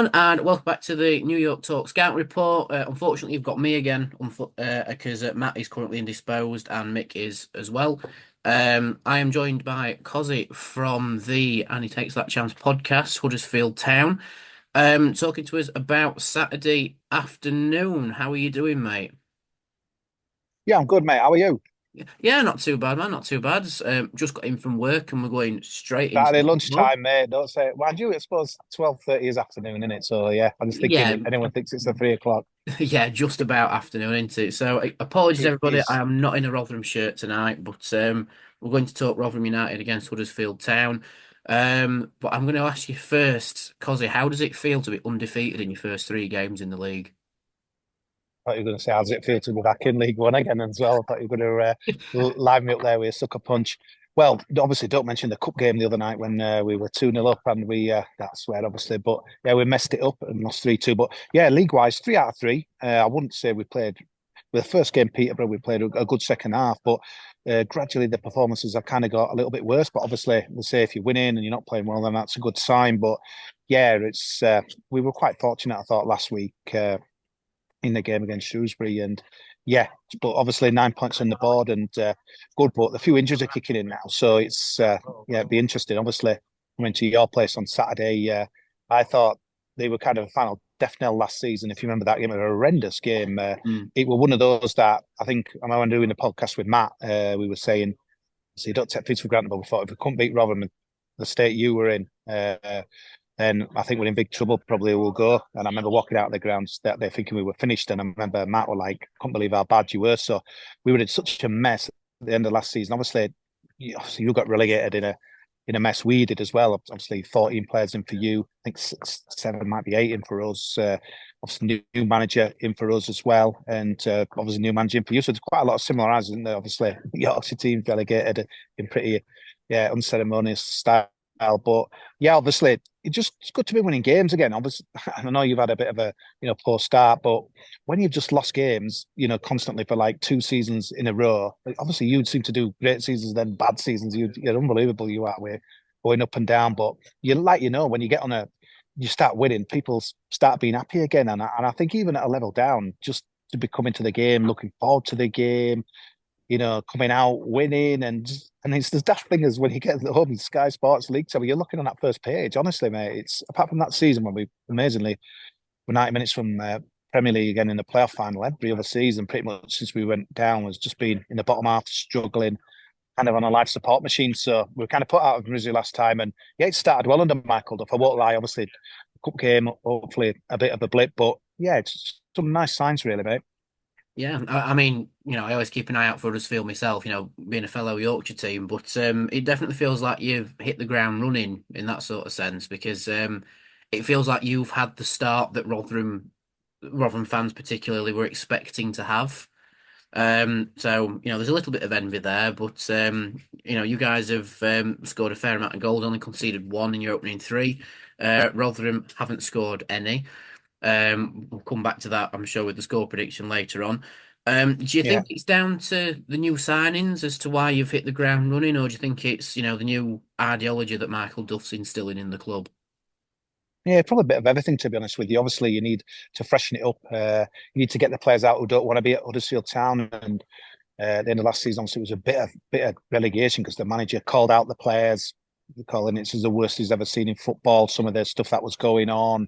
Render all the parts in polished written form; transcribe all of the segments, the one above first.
everyone, and welcome back to the New York Talk Scout Report. Unfortunately, you've got me again, because Matt is currently indisposed and Mick is as well. I am joined by Kosi from the And He Takes That Chance podcast, Huddersfield Town, talking to us about Saturday afternoon. How are you doing, mate? Yeah, I'm good, mate. How are you? Yeah, not too bad, man. Not too bad. Just got in from work and we're going straight into Saturday football. lunchtime, mate. Don't say it. Mind you, I suppose 12:30 is afternoon, isn't it? So yeah, I'm just thinking Yeah, if anyone thinks it's a 3 o'clock. yeah, just about afternoon, isn't it? So apologies, It everybody. I is. am not in a Rotherham shirt tonight, but we're going to talk Rotherham United against Huddersfield Town. But I'm going to ask you first, Cozzy, how does it feel to be undefeated in your first three games in the league? I thought you were going to say, how does it feel to be back in League One again as well? I thought you were going to live me up there with a sucker punch. Well, obviously, don't mention the cup game the other night when we were 2-0 up and that's where obviously, but yeah, we messed it up and lost 3-2. But yeah, league wise, 3 out of 3. I wouldn't say we played with the first game, Peterborough, we played a good second half, but gradually the performances have kind of got a little bit worse. But obviously, they say if you're winning and you're not playing well, then that's a good sign. But yeah, it's we were quite fortunate, I thought, last week. In the game against Shrewsbury. And yeah, but obviously 9 points on the board and good, but a few injuries are kicking in now. So it's, yeah, it'd be interesting. Obviously, coming to your place on Saturday, I thought they were kind of a final death knell last season. If you remember that game, it was a horrendous game. Mm. It was one of those that I think, I remember doing a podcast with Matt, we were saying, so you don't take things for granted, but we thought if we couldn't beat Rotherham, the state you were in, then I think we're in big trouble. Probably we'll go. And I remember walking out of the grounds that they're thinking we were finished. And I remember Matt were like, couldn't believe how bad you were. So we were in such a mess at the end of last season. Obviously you got relegated in a mess. We did as well. Obviously, 14 players in for you. I think 6, 7 might be 8 in for us. Obviously, new manager in for us as well, and obviously new manager in for you. So there's quite a lot of similarities, isn't there? Obviously, the Yorkshire team relegated in pretty, yeah, unceremonious style. But yeah, obviously, it's good to be winning games again. Obviously, I know you've had a bit of a poor start, but when you've just lost games, constantly for like 2 seasons in a row, obviously you'd seem to do great seasons, then bad seasons. You're unbelievable. You are. We're going up and down, but when you get on you start winning, people start being happy again. And I think even at a level down, just to be coming to the game, looking forward to the game, coming out winning, and it's the daft thing is when you get home in Sky Sports League table, you're looking on that first page. Honestly, mate, it's apart from that season when we amazingly were 90 minutes from Premier League again in the playoff final. Every other season, pretty much since we went down, was just been in the bottom half, struggling, kind of on a life support machine. So we were kind of put out of misery last time, and yeah, it started well under Michael Duff. I won't lie, obviously, the cup game, hopefully a bit of a blip, but yeah, it's some nice signs really, mate. Yeah, I mean, I always keep an eye out for Huddersfield myself, being a fellow Yorkshire team, but it definitely feels like you've hit the ground running in that sort of sense because it feels like you've had the start that Rotherham fans particularly were expecting to have. So, there's a little bit of envy there, but you guys have scored a fair amount of goals, only conceded one in your opening three. Rotherham haven't scored any. We'll come back to that, I'm sure, with the score prediction later on. Do you Yeah. think it's down to the new signings as to why you've hit the ground running, or do you think it's, the new ideology that Michael Duff's instilling in the club? Yeah, probably a bit of everything, to be honest with you. Obviously, you need to freshen it up. You need to get the players out who don't want to be at Huddersfield Town. And at the end of last season, obviously, it was a bit of relegation because the manager called out the players, calling it the worst he's ever seen in football. Some of the stuff that was going on,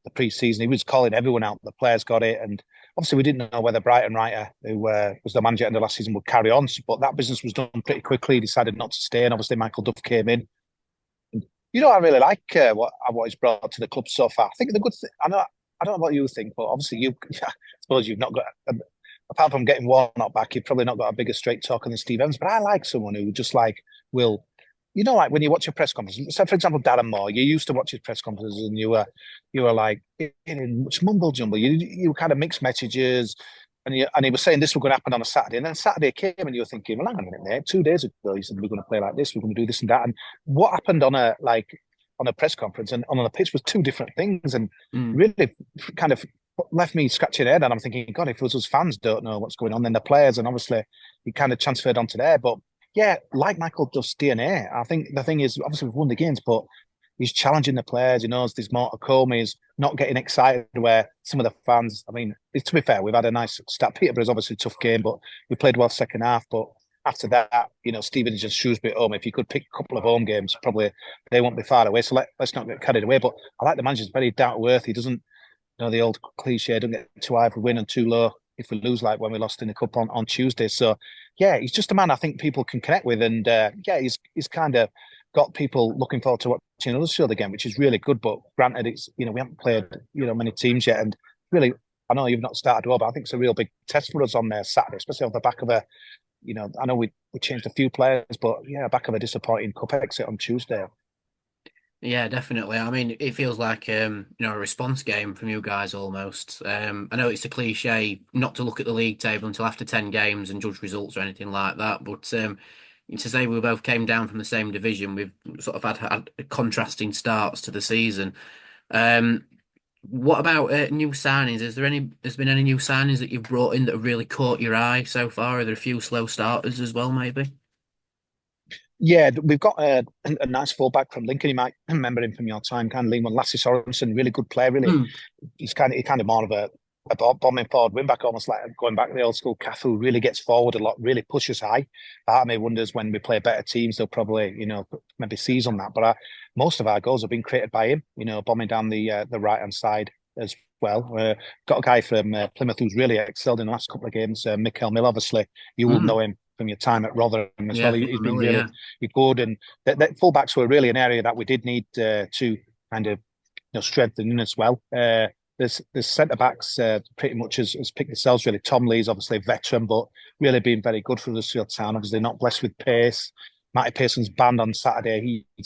the pre-season, he was calling everyone out. The players got it, and obviously, we didn't know whether Brighton Writer, who was the manager at the end of last season, would carry on. But that business was done pretty quickly. He decided not to stay, and obviously, Michael Duff came in. I really like what he's brought to the club so far. I think the good thing, I don't know what you think, but obviously I suppose you've not got, apart from getting Warnock back, you've probably not got a bigger straight talker than Steve Evans. But I like someone who just like will, like when you watch a press conference. So, for example, Darren Moore, you used to watch his press conferences and you were like in much mumble jumble. You kind of mix messages. And he was saying this was going to happen on a Saturday. And then Saturday came and you were thinking, well, hang on a minute, mate. 2 days ago, he said, we're going to play like this. We're going to do this and that. And what happened on a press conference and on the pitch was two different things. And Mm. really kind of left me scratching head. And I'm thinking, God, if us as fans don't know what's going on, then the players, and obviously he kind of transferred onto there. But yeah, like Michael Duff's DNA, I think the thing is, obviously we've won the games, but he's challenging the players. He knows there's more to come. He's not getting excited where some of the fans. I mean, to be fair, we've had a nice start. Peterborough's obviously a tough game, but we played well second half. But after that, Stevenage and Shrewsbury at home. If you could pick a couple of home games, probably they won't be far away. So let's not get carried away. But I like the manager's very down to earth. He doesn't, the old cliche, don't get too high if we win and too low if we lose, like when we lost in the cup on Tuesday. So yeah, he's just a man I think people can connect with, and yeah, he's kind of got people looking forward to watching Huddersfield again, which is really good. But granted, it's we haven't played many teams yet, and really, I know you've not started well, but I think it's a real big test for us on Saturday, especially off the back of a I know we changed a few players, but yeah, back of a disappointing cup exit on Tuesday. Yeah, definitely. I mean, it feels like a response game from you guys almost. I know it's a cliche not to look at the league table until after 10 games and judge results or anything like that, but to say we both came down from the same division, we've sort of had contrasting starts to the season. Um, what about new signings? Has been any new signings that you've brought in that have really caught your eye so far? Are there a few slow starters as well, maybe? Yeah, we've got a nice fullback from Lincoln. You might remember him from your time, kind of Leeman Lassie Sorensen, really good player. Really, Hmm. he's kind of more of a bombing forward wing back, almost like going back to the old school Cafu. Really gets forward a lot, really pushes high. Part of me wonders when we play better teams, they'll probably maybe seize on that. But most of our goals have been created by him. Bombing down the right hand side as well. Got a guy from Plymouth who's really excelled in the last couple of games. Mikel Mill, obviously, you will Hmm. know him from your time at Rotherham as well. Yeah, He's been Miller, really yeah. good, and that fullbacks were really an area that we did need to kind of strengthen in as well. There's centre backs pretty much as picked themselves really. Tom Lee's obviously a veteran, but really been very good for Huddersfield Town. Obviously not blessed with pace. Matty Pearson's banned on Saturday. He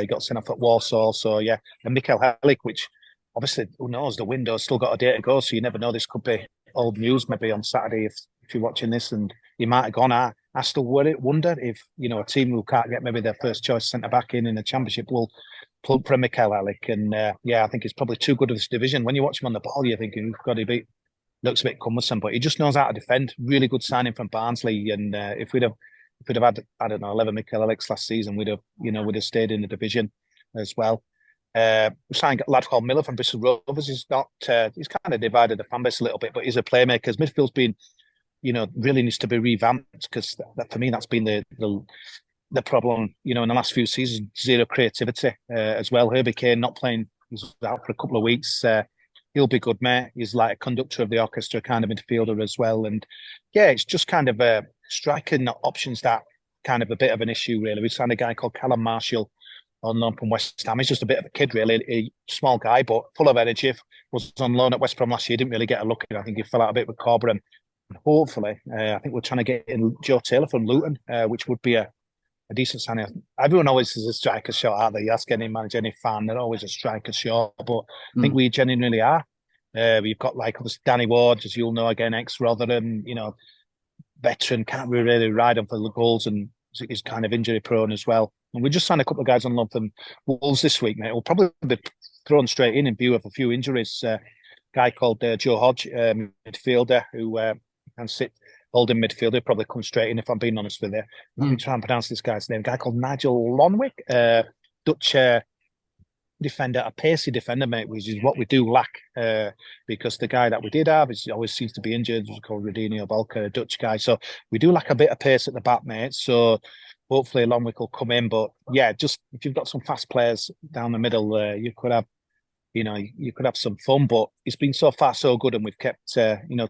got sent off at Warsaw. So yeah, and Mikel Helik, which obviously who knows, the window's still got a day to go, so you never know. This could be old news maybe on Saturday if you're watching this, and he might have gone. I still wonder if a team who can't get maybe their first choice centre back in the Championship will plug for Mikel Alec. And yeah, I think he's probably too good of this division. When you watch him on the ball, you're thinking, God, looks a bit cumbersome, but he just knows how to defend. Really good signing from Barnsley. And if we'd have had, I don't know, 11 Mikel Alex last season, we'd have stayed in the division as well. We signed a lad called Miller from Bristol Rovers. He's kind of divided the fan base a little bit, but he's a playmaker. His midfield's been really needs to be revamped, because that, for me, that's been the problem, in the last few seasons. Zero creativity as well. Herbie Kane not playing, he's out for a couple of weeks. He'll be good, mate. He's like a conductor of the orchestra kind of midfielder as well. And yeah, it's just kind of striking options that kind of a bit of an issue, really. We signed a guy called Callum Marshall on loan from West Ham. He's just a bit of a kid, really, a small guy, but full of energy. Was on loan at West Brom last year, didn't really get a look in. I think he fell out a bit with Corberán. Hopefully, I think we're trying to get in Joe Taylor from Luton, which would be a decent signing. Everyone always is a striker shot out there. You ask any manager, any fan, they're always a striker shot. But I think Hmm. we genuinely are. We've got like Danny Ward, as you'll know, again, ex Rotherham, veteran, can't really ride on for the goals, and is kind of injury prone as well. And we just signed a couple of guys on loan from Wolves this week, mate. We'll probably be thrown straight in view of a few injuries. Guy called Joe Hodge, midfielder, who can sit holding midfielder, probably come straight in if I'm being honest with you. Let me Hmm. try and pronounce this guy's name. A guy called Nigel Lonwick, Dutch defender, a pacey defender, mate, which is what we do lack. Because the guy that we did have always seems to be injured. It was called Radinho Balker, a Dutch guy. So we do lack a bit of pace at the back, mate. So hopefully Lonwick will come in. But yeah, just if you've got some fast players down the middle, you could have some fun. But it's been so far so good, and we've kept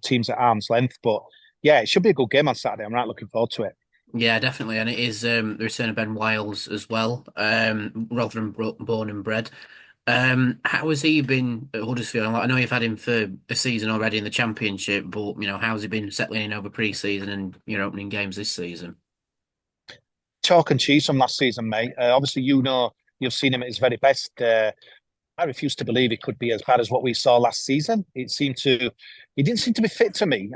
teams at arm's length. But yeah, it should be a good game on Saturday. I'm right looking forward to it. Yeah, definitely, and it is the return of Ben Wiles as well. Rotherham born and bred. How has he been at Huddersfield? Like, I know you've had him for a season already in the Championship, but how's he been settling in over pre-season and opening games this season? Chalk and cheese from last season, mate. Obviously, you've seen him at his very best. I refuse to believe it could be as bad as what we saw last season. He didn't seem to be fit to me.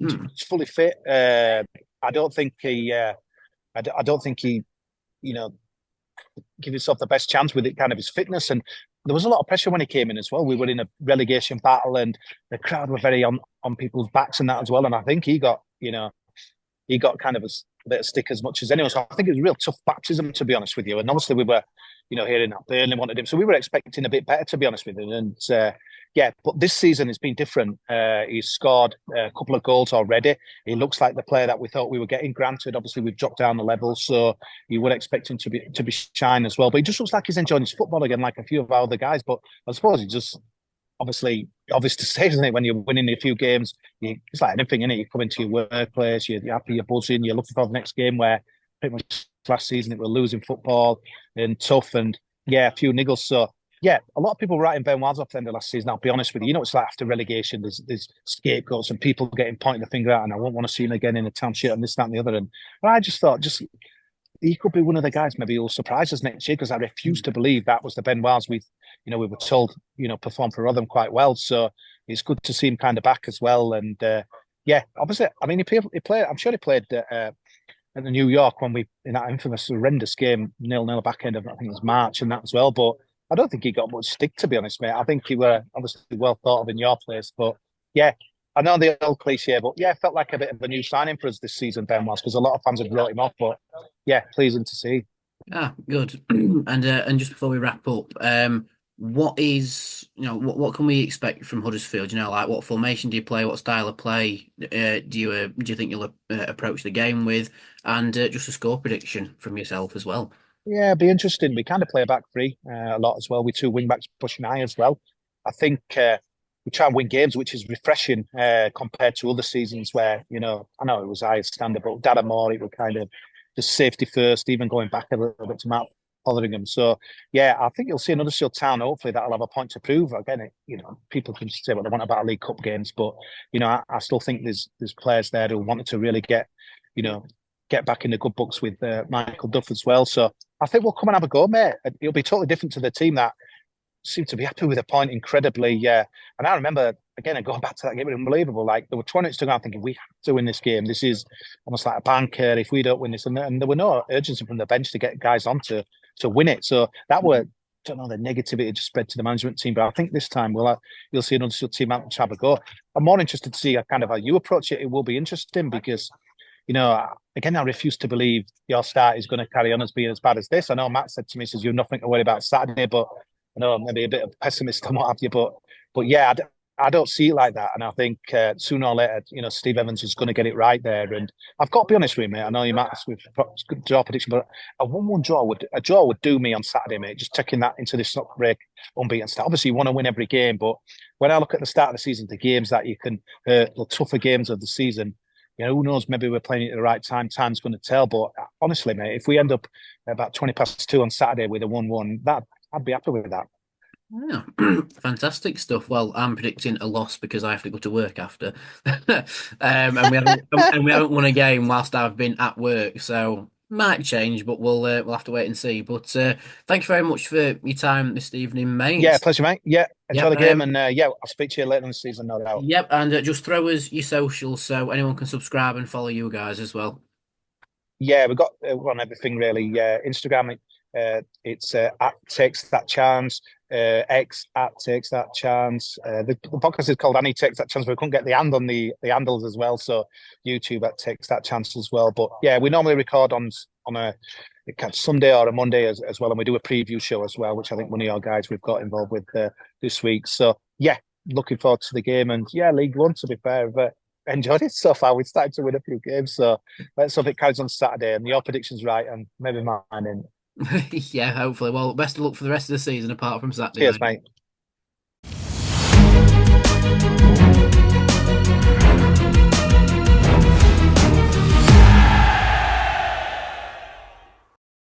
Hmm. He's fully fit. I don't think I don't think he, you know, give himself the best chance with it, kind of his fitness. And there was a lot of pressure when he came in as well. We were in a relegation battle, and the crowd were very on people's backs and that as well. And I think he got kind of a bit of stick as much as anyone. So I think it was a real tough baptism, to be honest with you. And obviously we were, hearing that Burnley wanted him, so we were expecting a bit better, to be honest with you. And yeah, but this season has been different. He's scored a couple of goals already. He looks like the player that we thought we were getting. Granted, obviously we've dropped down the level, so you would expect him to be shine as well. But he just looks like he's enjoying his football again, like a few of our other guys. But I suppose he just obviously obvious to say, isn't it? When you're winning a few games, it's like anything, innit? You come into your workplace, you're happy, you're buzzing, you're looking for the next game. Where pretty much last season it was losing football and tough, and yeah, a few niggles. So yeah, a lot of people writing Ben Wiles off the end of last season. I'll be honest with you. It's like after relegation, there's scapegoats and people getting pointing the finger out, and I won't want to see him again in the township and this, that, and the other. And but I just thought, he could be one of the guys maybe who'll surprise us next year, because I refuse to believe that was the Ben Wiles we were told, performed for Rotherham quite well. So it's good to see him kind of back as well. And yeah, obviously, I mean, he played. I'm sure he played at the New York when we in that infamous horrendous game 0-0 back end of, I think it was March, and that as well. But I don't think he got much stick, to be honest, mate. I think he were obviously well thought of in your place. But yeah, I know the old cliche, but yeah, it felt like a bit of a new signing for us this season, Ben Wiles, because a lot of fans had wrote him off. But yeah, pleasing to see. Ah, good. And just before we wrap up, what is, what can we expect from Huddersfield? Like what formation do you play? What style of play do you think you'll approach the game with? And just a score prediction from yourself as well. Yeah, it'd be interesting. We kind of play a back three a lot as well, with two wing backs pushing high as well. I think we try and win games, which is refreshing compared to other seasons where, I know it was high standard, but Dada Moore, it was kind of just safety first, even going back a little bit to Matt Fotheringham. So, yeah, I think you'll see another Huddersfield Town, hopefully, that'll have a point to prove. Again, people can say what they want about League Cup games, but, I still think there's players there who wanted to really get back in the good books with Michael Duff as well. So I think we'll come and have a go, mate. It'll be totally different to the team that seemed to be happy with a point incredibly. Yeah. And I remember, again, going back to that game, it was unbelievable. Like, there were 20 minutes to go, I'm thinking, we have to win this game. This is almost like a banker if we don't win this. And there were no urgency from the bench to get guys on to win it. So that were, I don't know, the negativity just spread to the management team. But I think this time you'll see another team out and have a go. I'm more interested to see kind of how you approach it. It will be interesting because, again, I refuse to believe your start is going to carry on as being as bad as this. I know Matt said to me, he says, you've nothing to worry about Saturday, but I know I'm maybe a bit of a pessimist and what have you, but yeah, I don't see it like that. And I think sooner or later, Steve Evans is going to get it right there. And I've got to be honest with you, mate. I know you might ask with draw prediction, but a 1-1 draw would do me on Saturday, mate. Just taking that into this knock break unbeaten start. Obviously, you want to win every game, but when I look at the start of the season, the games that you can, the tougher games of the season, who knows? Maybe we're playing it at the right time. Time's going to tell. But honestly, mate, if we end up about 2:20 on Saturday with a 1-1, I'd be happy with that. Yeah, fantastic stuff. Well, I'm predicting a loss because I have to go to work after, and we haven't won a game whilst I've been at work, so might change, but we'll have to wait and see. But thank you very much for your time this evening, Yeah, mate. pleasure, mate. Yeah, enjoy Yep, the game, and yeah, I'll speak to you later in the season, no doubt. yep, and just throw us your socials so anyone can subscribe and follow you guys as well. Yeah, we're on everything really. Instagram, it's at Takes That Chance. X at Takes That Chance. The podcast is called Annie Takes That Chance, but we couldn't get the hand on the handles as well. So YouTube at Takes That Chance as well. But yeah, we normally record on a Sunday or a Monday as well, and we do a preview show as well, which I think one of your guys we've got involved with this week. So yeah, looking forward to the game, and yeah, League One, to be fair, but enjoyed it so far. We've started to win a few games, so let's hope it carries on Saturday and your prediction's right, and maybe mine in. Yeah, hopefully. Well, best of luck for the rest of the season apart from Saturday, Cheers, mate. mate.